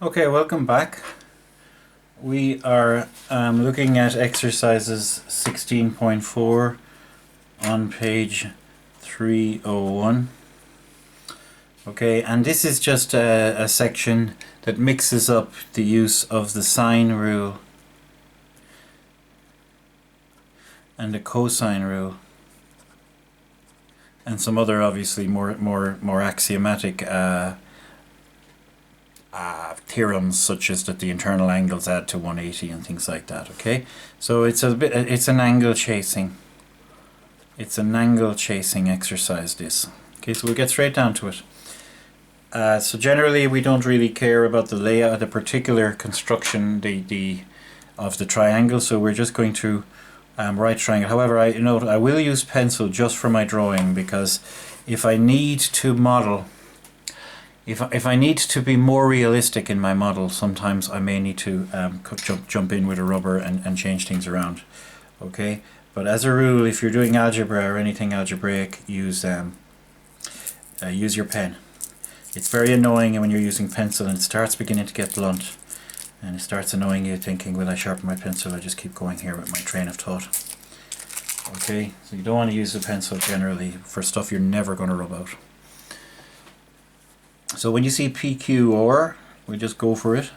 Okay, welcome back. We are looking at exercises 16.4 on page 301. Okay, and this is just a section that mixes up the use of the sine rule and the cosine rule and some other obviously more axiomatic theorems, such as that the internal angles add to 180 and things like that. Okay, so it's an angle chasing. It's an angle chasing exercise, this. Okay, so we'll get straight down to it. So generally we don't really care about the layout, the particular construction of the triangle, so we're just going to right triangle. However, I will use pencil just for my drawing, because if I need to model, if I need to be more realistic in my model, sometimes I may need to jump in with a rubber and change things around. Okay, but as a rule, if you're doing algebra or anything algebraic, use your pen. It's very annoying when you're using pencil and it starts beginning to get blunt, and it starts annoying you, thinking, will I sharpen my pencil? I just keep going here with my train of thought. Okay, so you don't want to use the pencil generally for stuff you're never going to rub out. So when you see PQR, we just go for it.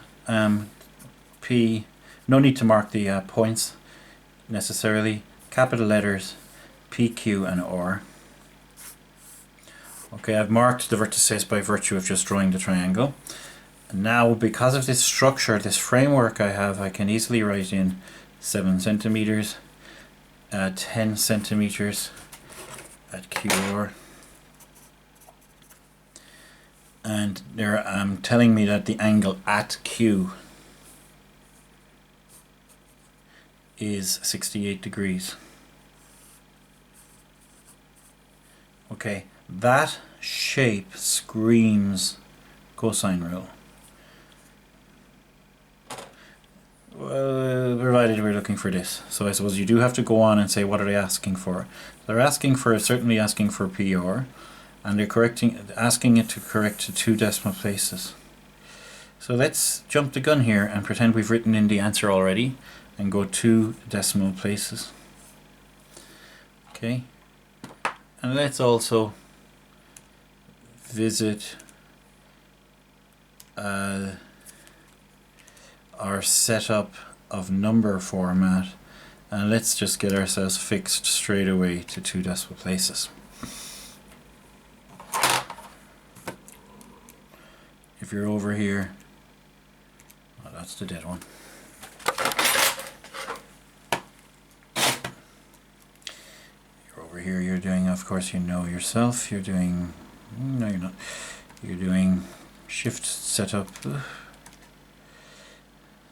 P, no need to mark the points necessarily. Capital letters PQ and R. Okay, I've marked the vertices by virtue of just drawing the triangle. And now, because of this structure, this framework I have, I can easily write in 7 centimeters, 10 centimeters at QR. And they're telling me that the angle at Q is 68 degrees. Okay, that shape screams cosine rule. Well, provided we're looking for this. So I suppose you do have to go on and say, what are they asking for? They're certainly asking for PR, and they're asking it to correct to 2 decimal places. So let's jump the gun here and pretend we've written in the answer already and go 2 decimal places. Okay, and let's also visit our setup of number format, and let's just get ourselves fixed straight away to 2 decimal places. If you're over here, oh, that's the dead one. You're over here, you're doing, of course you know yourself, you're doing, no you're not, you're doing shift setup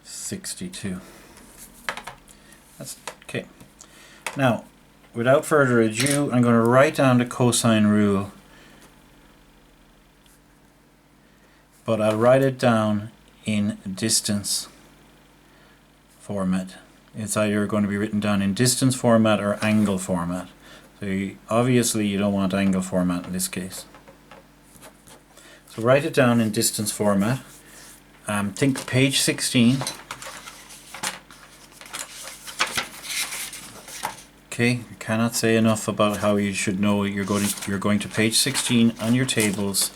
62. That's okay. Now, without further ado, I'm going to write down the cosine rule, but I'll write it down in distance format. It's either going to be written down in distance format or angle format. So obviously you don't want angle format in this case. So write it down in distance format. Think page 16. Okay, I cannot say enough about how you should know you're going to page 16 on your tables,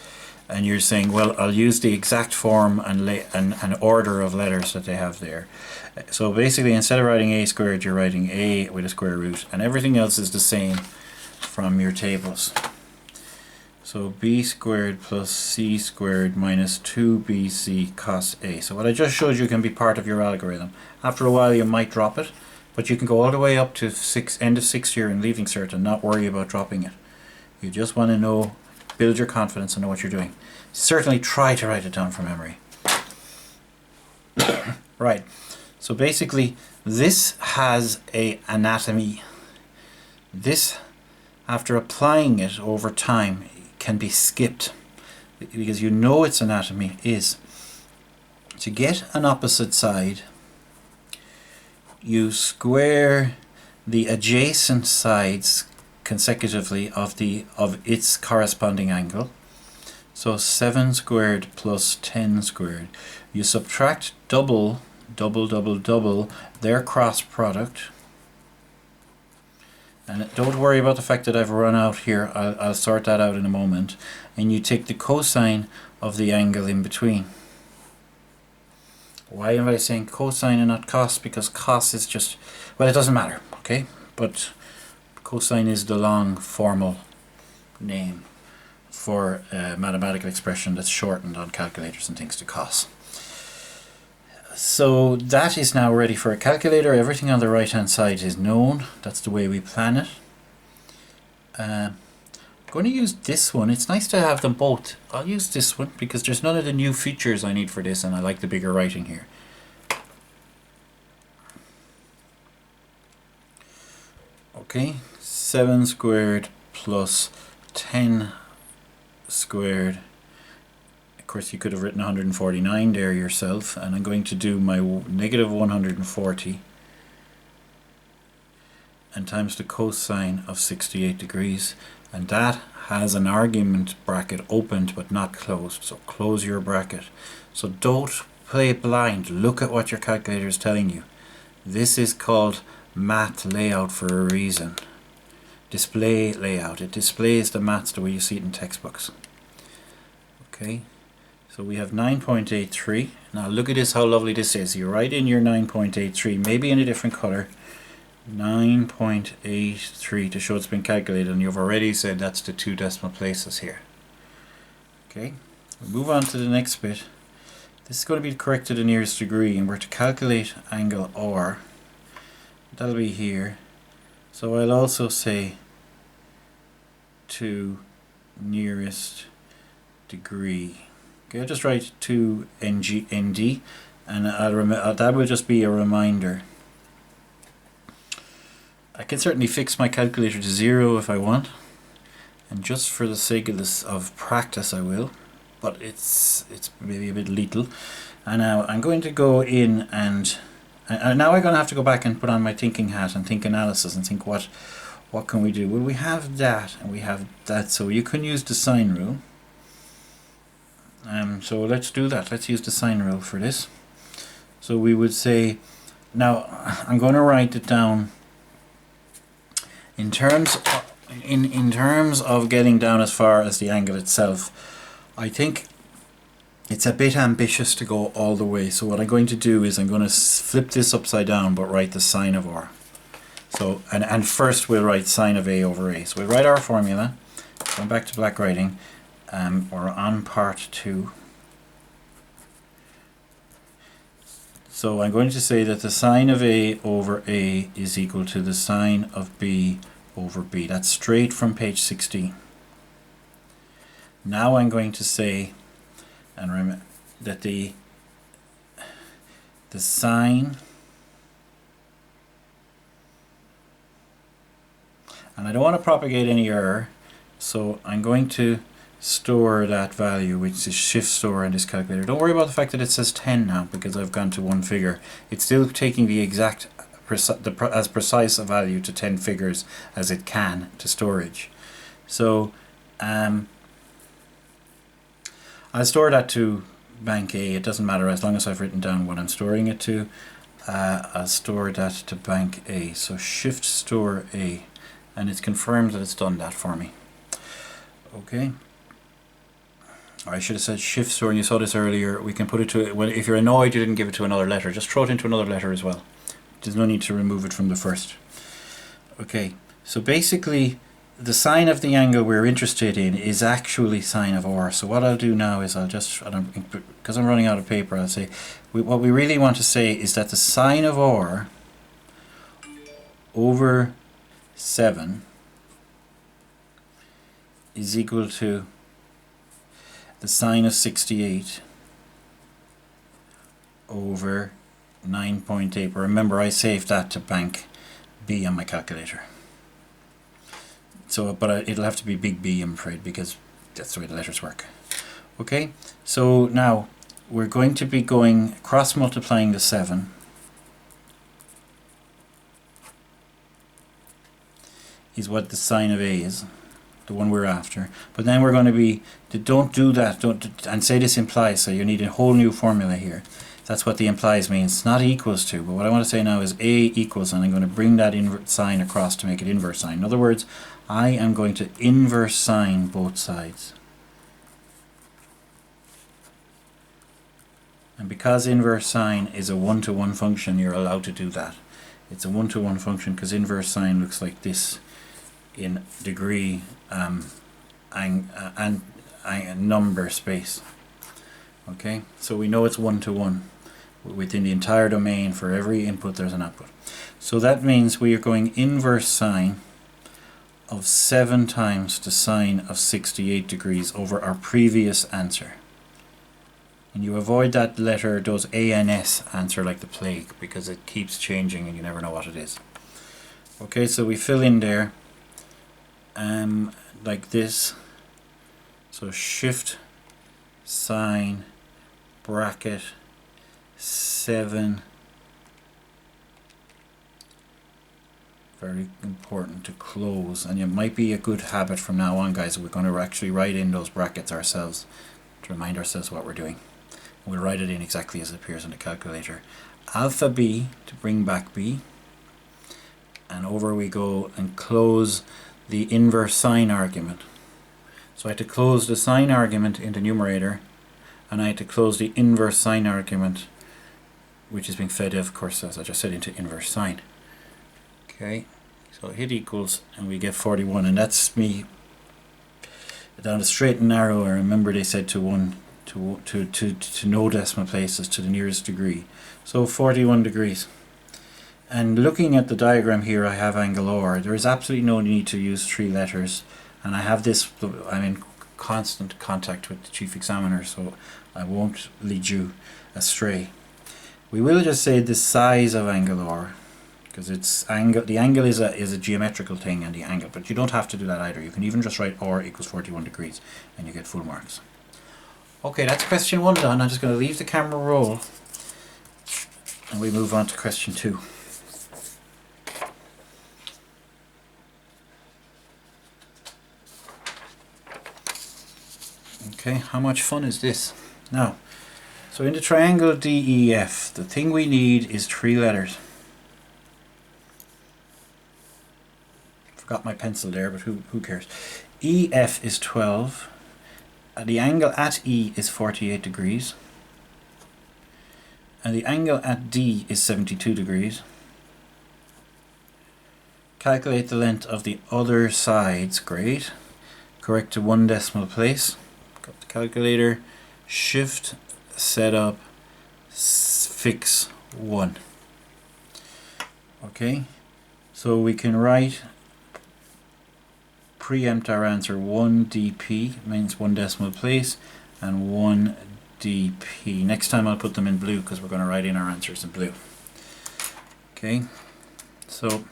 and you're saying, well, I'll use the exact form and order of letters that they have there. So basically, instead of writing a squared, you're writing a with a square root, and everything else is the same from your tables. So b squared plus c squared minus 2bc cos a. So what I just showed you can be part of your algorithm. After a while you might drop it, but you can go all the way up to end of 6th year in Leaving Cert and not worry about dropping it. You just want to know, build your confidence and know what you're doing. Certainly try to write it down from memory. Right, so basically this has an anatomy. This, after applying it over time, can be skipped, because you know its anatomy is to get an opposite side, you square the adjacent sides consecutively of its corresponding angle. So 7 squared plus 10 squared. You subtract double their cross product. And don't worry about the fact that I've run out here. I'll sort that out in a moment. And you take the cosine of the angle in between. Why am I saying cosine and not cos? Because cos is just, well, it doesn't matter, okay? But cosine is the long formal name for a mathematical expression that's shortened on calculators and things to cos. So that is now ready for a calculator. Everything on the right hand side is known. That's the way we plan it. I'm going to use this one. It's nice to have them both. I'll use this one because there's none of the new features I need for this, and I like the bigger writing here. Okay, 7 squared plus 10 squared. Of course, you could have written 149 there yourself, and I'm going to do my negative 140 and times the cosine of 68 degrees, and that has an argument bracket opened but not closed, so close your bracket. So don't play blind, look at what your calculator is telling you. This is called math layout for a reason. Display layout, it displays the maths the way you see it in textbooks. Okay, so we have 9.83. Now look at this, how lovely this is. You write in your 9.83, maybe in a different color, 9.83 to show it's been calculated, and you've already said that's the 2 decimal places here. Okay, we'll move on to the next bit. This is going to be correct to the nearest degree, and we're to calculate angle R. That'll be here. So I'll also say to nearest degree. Okay, I'll just write 2 ND, and that will just be a reminder. I can certainly fix my calculator to 0 if I want, and just for the sake of this practice I will, but it's maybe a bit lethal. And now I'm going to go in and now I'm going to have to go back and put on my thinking hat and think analysis and think what can we do. Well, we have that and we have that, so you can use the sine rule. So let's do that. Let's use the sine rule for this. So we would say, now I'm going to write it down in terms of getting down as far as the angle itself. I think it's a bit ambitious to go all the way, so what I'm going to do is I'm going to flip this upside down but write the sine of R. So and first we'll write sine of A over A. So we'll write our formula, going back to black writing. We're on part 2. So I'm going to say that the sine of A over A is equal to the sine of B over B. That's straight from page 16. Now I'm going to say, and remember that the sine, and I don't want to propagate any error, so I'm going to store that value, which is shift store in this calculator. Don't worry about the fact that it says 10 now, because I've gone to one figure. It's still taking the exact as precise a value to 10 figures as it can to storage. So I'll store that to bank A. It doesn't matter as long as I've written down what I'm storing it to. I'll store that to bank A. So shift store A, and it's confirmed that it's done that for me. Okay. Or I should have said shift store, and you saw this earlier. We can put it to, well, if you're annoyed you didn't give it to another letter, just throw it into another letter as well. There's no need to remove it from the first. Okay, so basically the sine of the angle we're interested in is actually sine of R. So what I'll do now is I'll just, because I'm running out of paper, I'll say what we really want to say is that the sine of R over 7 is equal to the sine of 68 over 9.8. But remember, I saved that to bank B on my calculator. So, but it'll have to be big B, I'm afraid, because that's the way the letters work. Okay, so now we're going to be going cross multiplying the 7 is what the sine of A is. the one we're after. But then we're going to be, don't do that, and say this implies, so you need a whole new formula here. That's what the implies means. It's not equals to, but what I want to say now is A equals, and I'm going to bring that inverse sign across to make it inverse sign. In other words, I am going to inverse sign both sides. And because inverse sine is a one-to-one function, you're allowed to do that. It's a one-to-one function because inverse sine looks like this in degree and number space. Okay, so we know it's one-to-one within the entire domain. For every input there's an output. So that means we are going inverse sine of 7 times the sine of 68 degrees over our previous answer. And you avoid that letter, those ANS answer like the plague, because it keeps changing and you never know what it is. Okay, so we fill in there like this. So shift sine bracket 7. Very important to close, and it might be a good habit from now on, guys. We're going to actually write in those brackets ourselves to remind ourselves what we're doing. We'll write it in exactly as it appears on the calculator. Alpha b to bring back b, and over we go and close the inverse sine argument. So I had to close the sine argument in the numerator, and I had to close the inverse sine argument, which is being fed, of course, as I just said, into inverse sine. Okay, so hit equals, and we get 41, and that's me down the straight and narrow. I remember they said to no decimal places, to the nearest degree. So 41 degrees. And looking at the diagram here, I have angle OR. There is absolutely no need to use 3 letters, and I have this, I'm in constant contact with the chief examiner, so I won't lead you astray. We will just say the size of angle OR, because it's angle. The angle is a geometrical thing, and the angle, but you don't have to do that either. You can even just write OR equals 41 degrees, and you get full marks. Okay, that's question 1 done. I'm just going to leave the camera roll, and we move on to question 2. Okay, how much fun is this? Now, so in the triangle DEF, the thing we need is 3 letters. Forgot my pencil there, but who cares? EF is 12. The angle at E is 48 degrees. And the angle at D is 72 degrees. Calculate the length of the other sides. Great. Correct to 1 decimal place. Got the calculator. Shift, setup, fix 1. Okay. So we can write, preempt our answer, 1 dp means 1 decimal place, and 1 dp. Next time I'll put them in blue because we're going to write in our answers in blue. Okay, so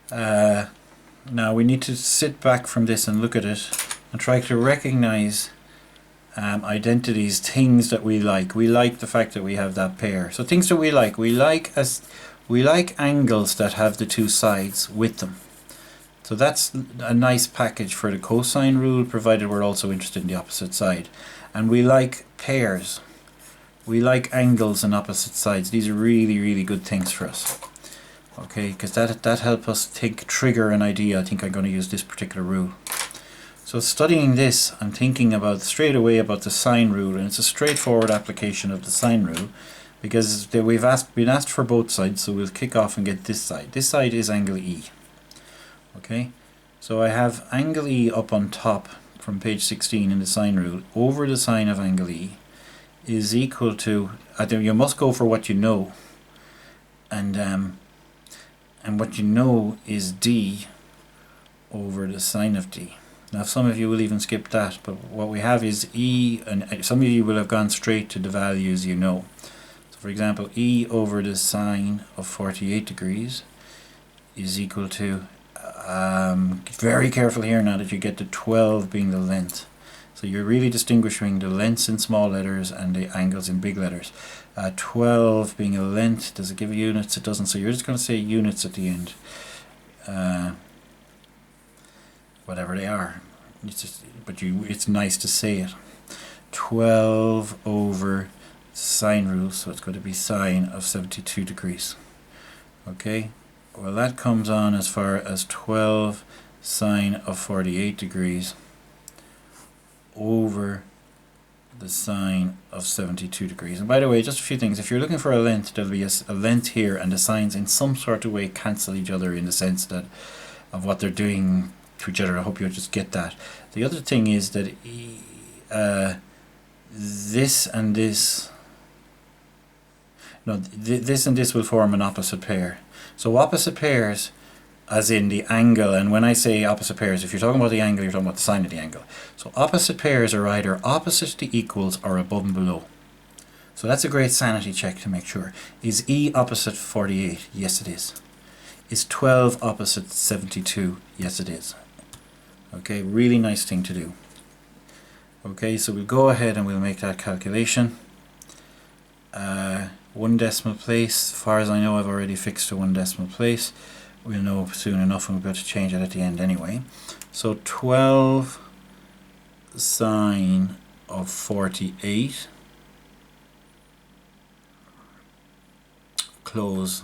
now we need to sit back from this and look at it and try to recognize identities, things that we like. We like the fact that we have that pair. So things that we like angles that have the 2 sides with them. So that's a nice package for the cosine rule, provided we're also interested in the opposite side. And we like pairs. We like angles and opposite sides. These are really, really good things for us. Okay, because that helps us trigger an idea. I think I'm going to use this particular rule. So studying this, I'm thinking about straight away about the sine rule, and it's a straightforward application of the sine rule, because we've been asked for both sides, so we'll kick off and get this side. This side is angle E. Okay, so I have angle E up on top from page 16 in the sine rule over the sine of angle E is equal to, you must go for what you know, and what you know is D over the sine of D. Now some of you will even skip that, but what we have is E, and some of you will have gone straight to the values you know. So for example, E over the sine of 48 degrees is equal to, very careful here now that you get to 12 being the length. So you're really distinguishing the lengths in small letters and the angles in big letters. 12 being a length, does it give units? It doesn't, so you're just going to say units at the end. whatever they are. It's just, but it's nice to say it. 12 over sine rule, so it's going to be sine of 72 degrees. Okay, well that comes on as far as 12 sine of 48 degrees over the sine of 72 degrees. And by the way, just a few things. If you're looking for a length, there'll be a length here, and the sines in some sort of way cancel each other in the sense that of what they're doing to each other. I hope you'll just get that. The other thing is that this and this, no, this and this will form an opposite pair. So opposite pairs, as in the angle, and when I say opposite pairs, if you're talking about the angle, you're talking about the sine of the angle. So opposite pairs are either opposite to equals or above and below. So that's a great sanity check to make sure. Is E opposite 48? Yes, it is. Is 12 opposite 72? Yes, it is. Okay, really nice thing to do. Okay, so we'll go ahead and we'll make that calculation. 1 decimal place. As far as I know, I've already fixed to 1 decimal place. We'll know soon enough, and we'll be able to change it at the end anyway. So 12 sine of 48, close.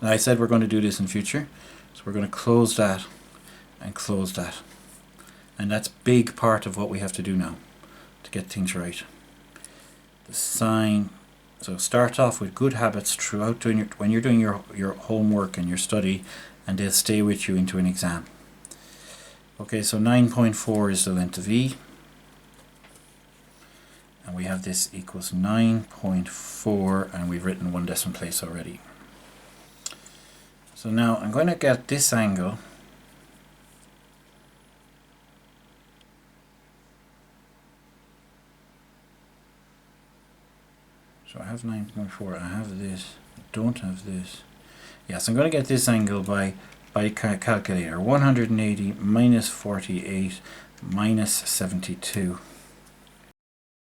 Now I said we're going to do this in future, so we're going to close that and close that. And that's a big part of what we have to do now to get things right. The sine. So start off with good habits throughout doing when you're doing your homework and your study, and they'll stay with you into an exam. Okay, so 9.4 is the length of E. And we have this equals 9.4, and we've written 1 decimal place already. So now I'm going to get this angle. So I have 9.4, I have this, I don't have this. Yes, I'm going to get this angle by calculator. 180 minus 48 minus 72.